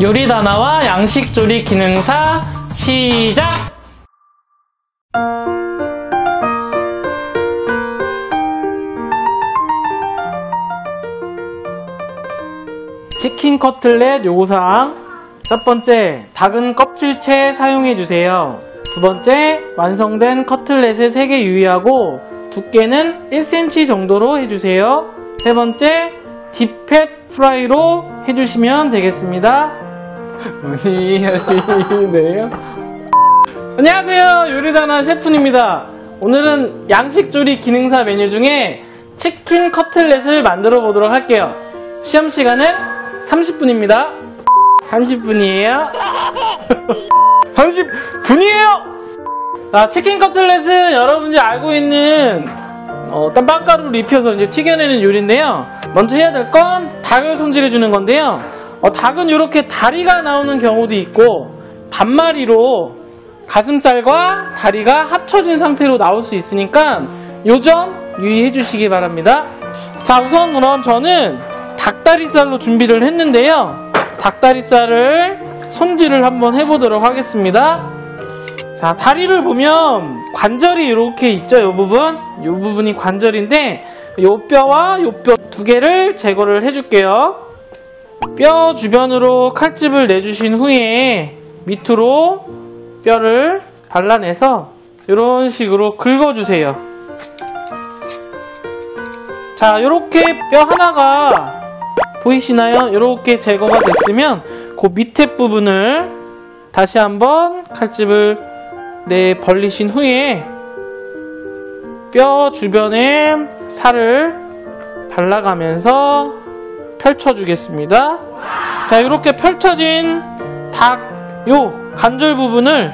요리다나와 양식조리 기능사 시작! 치킨 커틀렛 요구사항. 첫 번째, 닭은 껍질째 사용해주세요. 두 번째, 완성된 커틀렛에 3개 유의하고 두께는 1cm 정도로 해주세요. 세 번째, 딥팻 프라이로 해주시면 되겠습니다. 네요. 안녕하세요, 요리다나 셰프입니다. 오늘은 양식조리 기능사 메뉴 중에 치킨 커틀렛을 만들어 보도록 할게요. 시험시간은 30분입니다. 30분이에요. 30분이에요! 자, 치킨 커틀렛은 여러분들이 알고 있는 빵가루를 입혀서 이제 튀겨내는 요리인데요. 먼저 해야 될 건 닭을 손질해 주는 건데요. 닭은 이렇게 다리가 나오는 경우도 있고 반마리로 가슴살과 다리가 합쳐진 상태로 나올 수 있으니까 요 점 유의해 주시기 바랍니다. 자, 우선 그럼 저는 닭다리살로 준비를 했는데요. 닭다리살을 손질을 한번 해보도록 하겠습니다. 자, 다리를 보면 관절이 이렇게 있죠. 이 부분이 관절인데 요 뼈와 요 뼈 두 개를 제거를 해줄게요. 뼈 주변으로 칼집을 내주신 후에 밑으로 뼈를 발라내서 이런 식으로 긁어주세요. 자, 이렇게 뼈 하나가 보이시나요? 이렇게 제거가 됐으면 그 밑에 부분을 다시 한번 칼집을 벌리신 후에 뼈 주변에 살을 발라가면서 펼쳐주겠습니다. 자, 이렇게 펼쳐진 요 관절 부분을,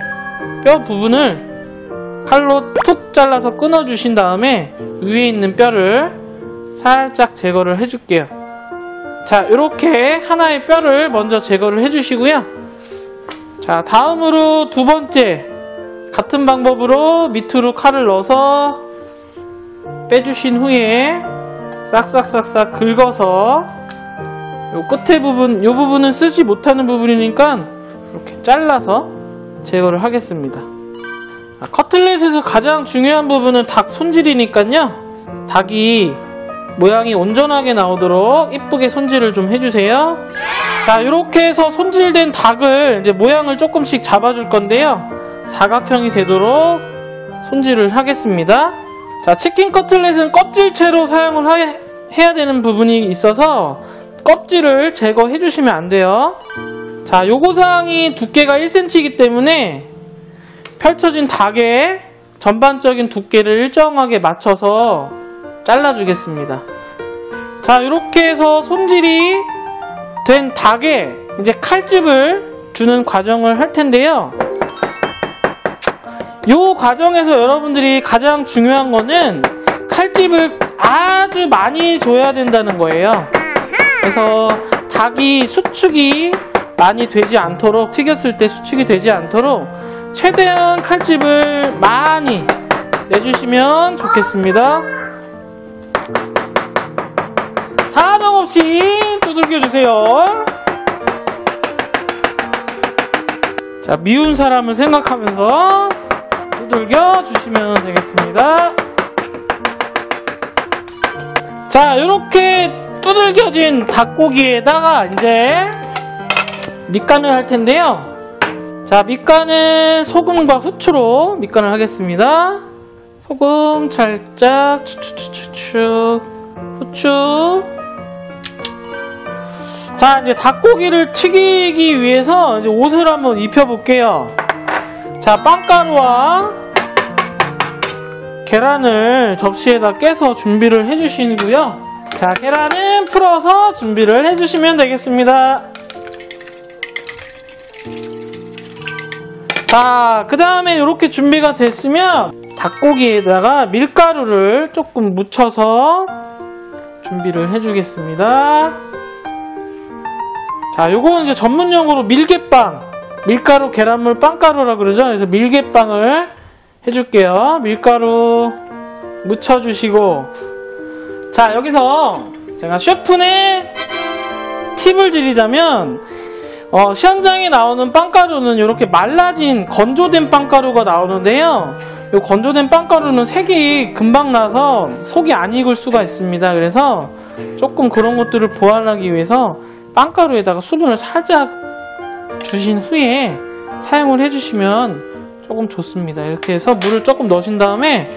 뼈 부분을 칼로 툭 잘라서 끊어주신 다음에 위에 있는 뼈를 살짝 제거를 해줄게요. 자, 이렇게 하나의 뼈를 먼저 제거를 해주시고요. 자, 다음으로 두 번째, 같은 방법으로 밑으로 칼을 넣어서 빼주신 후에 싹싹싹싹 긁어서 요 끝에 부분, 요 부분은 쓰지 못하는 부분이니까 이렇게 잘라서 제거를 하겠습니다. 커틀렛에서 가장 중요한 부분은 닭 손질이니까요. 닭이 모양이 온전하게 나오도록 이쁘게 손질을 좀 해주세요. 자, 이렇게 해서 손질된 닭을 이제 모양을 조금씩 잡아줄 건데요. 사각형이 되도록 손질을 하겠습니다. 자, 치킨 커틀렛은 껍질채로 사용을 해야 되는 부분이 있어서 껍질을 제거해 주시면 안 돼요. 자, 요구사항이 두께가 1cm이기 때문에 펼쳐진 닭의 전반적인 두께를 일정하게 맞춰서 잘라주겠습니다. 자, 이렇게 해서 손질이 된 닭에 이제 칼집을 주는 과정을 할 텐데요. 요 과정에서 여러분들이 가장 중요한 거는 칼집을 아주 많이 줘야 된다는 거예요. 그래서 닭이 수축이 많이 되지 않도록, 튀겼을 때 수축이 되지 않도록 최대한 칼집을 많이 내주시면 좋겠습니다. 사정없이 두들겨주세요. 자, 미운 사람을 생각하면서 두들겨 주시면 되겠습니다. 자, 이렇게 두들겨진 닭고기에다가 이제 밑간을 할 텐데요. 자, 밑간은 소금과 후추로 밑간을 하겠습니다. 소금 살짝, 추추추추추, 후추. 자, 이제 닭고기를 튀기기 위해서 이제 옷을 한번 입혀볼게요. 자, 빵가루와 계란을 접시에다 깨서 준비를 해주시고요. 자, 계란은 풀어서 준비를 해주시면 되겠습니다. 자, 그 다음에 이렇게 준비가 됐으면 닭고기에다가 밀가루를 조금 묻혀서 준비를 해주겠습니다. 자, 요거는 이제 전문용어로 밀개빵, 밀가루 계란물 빵가루라 그러죠. 그래서 밀개빵을 해줄게요. 밀가루 묻혀주시고, 자, 여기서 제가 셰프의 팁을 드리자면 시험장에 나오는 빵가루는 이렇게 말라진 건조된 빵가루가 나오는데요. 이 건조된 빵가루는 색이 금방 나서 속이 안 익을 수가 있습니다. 그래서 조금 그런 것들을 보완하기 위해서 빵가루에다가 수분을 살짝 주신 후에 사용을 해주시면 조금 좋습니다. 이렇게 해서 물을 조금 넣으신 다음에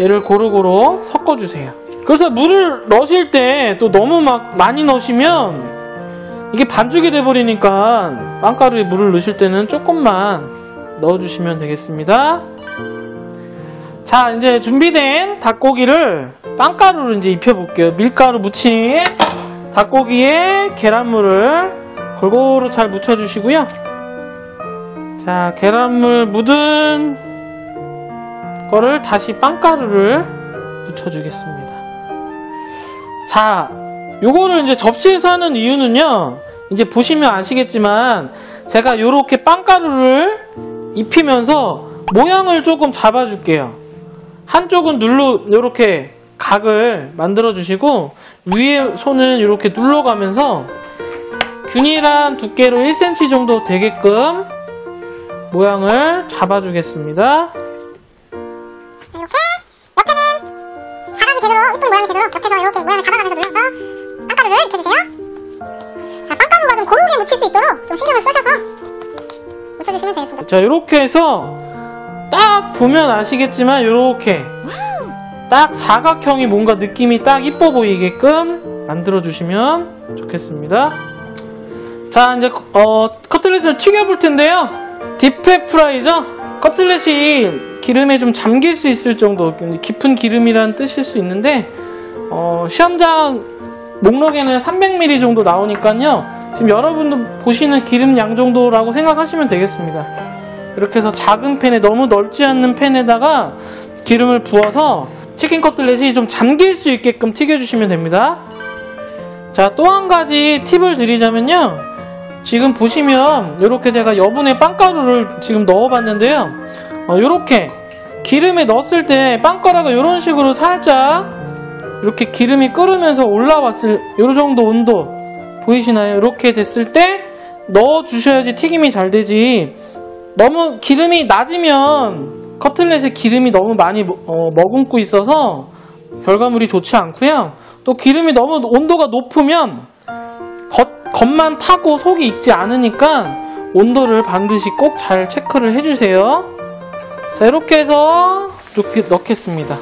얘를 고루고루 섞어주세요. 그래서 물을 넣으실 때 또 너무 막 많이 넣으시면 이게 반죽이 돼버리니까 빵가루에 물을 넣으실 때는 조금만 넣어주시면 되겠습니다. 자, 이제 준비된 닭고기를 빵가루를 이제 입혀볼게요. 밀가루 묻힌 닭고기에 계란물을 골고루 잘 묻혀주시고요. 자, 계란물 묻은 거를 다시 빵가루를 묻혀주겠습니다. 자, 요거를 이제 접시에서 하는 이유는요, 이제 보시면 아시겠지만 제가 요렇게 빵가루를 입히면서 모양을 조금 잡아줄게요. 한쪽은 요렇게 각을 만들어 주시고 위에 손은 이렇게 눌러가면서 균일한 두께로 1cm 정도 되게끔 모양을 잡아주겠습니다. 이렇게 옆에는 사각이 되도록, 이쁜 모양이 되도록 옆에서 이렇게 모양을 잡아가면서 눌러서 빵가루를 입혀주세요. 자, 빵가루가 좀 고르게 묻힐 수 있도록 좀 신경을 쓰셔서 묻혀주시면 되겠습니다. 자, 이렇게 해서 딱 보면 아시겠지만 이렇게 딱 사각형이 뭔가 느낌이 딱 이뻐 보이게끔 만들어 주시면 좋겠습니다. 자, 이제 커틀렛을 튀겨 볼 텐데요. 딥랩 프라이죠. 커틀렛이 기름에 좀 잠길 수 있을 정도, 깊은 기름이라는 뜻일 수 있는데 시험장 목록에는 300ml 정도 나오니까요, 지금 여러분들 보시는 기름 양 정도라고 생각하시면 되겠습니다. 이렇게 해서 작은 팬에, 너무 넓지 않는 팬에다가 기름을 부어서 치킨 커틀렛이 좀 잠길 수 있게끔 튀겨주시면 됩니다. 자, 또 한 가지 팁을 드리자면요, 지금 보시면 이렇게 제가 여분의 빵가루를 지금 넣어봤는데요, 이렇게 기름에 넣었을 때 빵가루가 이런 식으로 살짝 이렇게 기름이 끓으면서 올라왔을 이 정도 온도 보이시나요? 이렇게 됐을 때 넣어주셔야지 튀김이 잘 되지, 너무 기름이 낮으면 커틀렛에 기름이 너무 많이 머금고 있어서 결과물이 좋지 않고요. 또 기름이 너무 온도가 높으면 겉만 타고 속이 익지 않으니까 온도를 반드시 꼭 잘 체크를 해주세요. 자, 이렇게 해서 이렇게 넣겠습니다.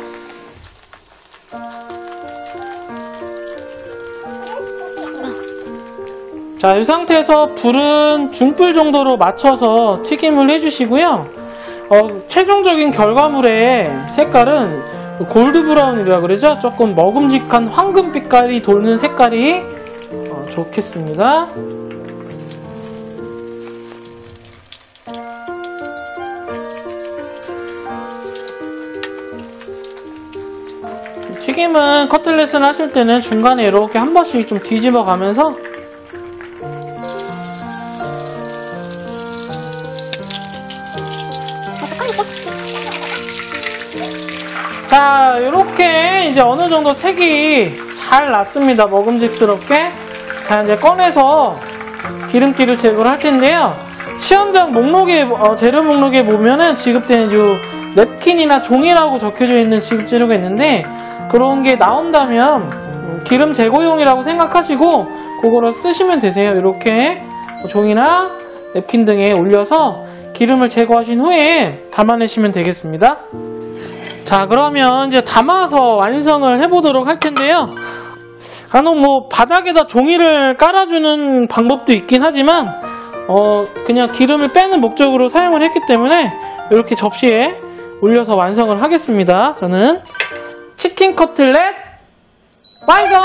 자, 이 상태에서 불은 중불 정도로 맞춰서 튀김을 해주시고요. 최종적인 결과물의 색깔은 골드 브라운이라 그러죠. 조금 먹음직한 황금 빛깔이 돌는 색깔이 좋겠습니다. 튀김은 커틀렛을 하실 때는 중간에 이렇게 한 번씩 좀 뒤집어 가면서 자, 이렇게 이제 어느 정도 색이 잘 났습니다. 먹음직스럽게. 자, 이제 꺼내서 기름기를 제거를 할 텐데요. 시험장 목록에, 재료 목록에 보면은 지급되는 요 냅킨이나 종이라고 적혀져 있는 지급 재료가 있는데, 그런 게 나온다면 기름 제거용이라고 생각하시고 그거를 쓰시면 되세요. 이렇게 종이나 냅킨 등에 올려서 기름을 제거하신 후에 담아내시면 되겠습니다. 자, 그러면 이제 담아서 완성을 해보도록 할 텐데요. 간혹 뭐 바닥에다 종이를 깔아주는 방법도 있긴 하지만 그냥 기름을 빼는 목적으로 사용을 했기 때문에 이렇게 접시에 올려서 완성을 하겠습니다. 저는 치킨 커틀렛 완성!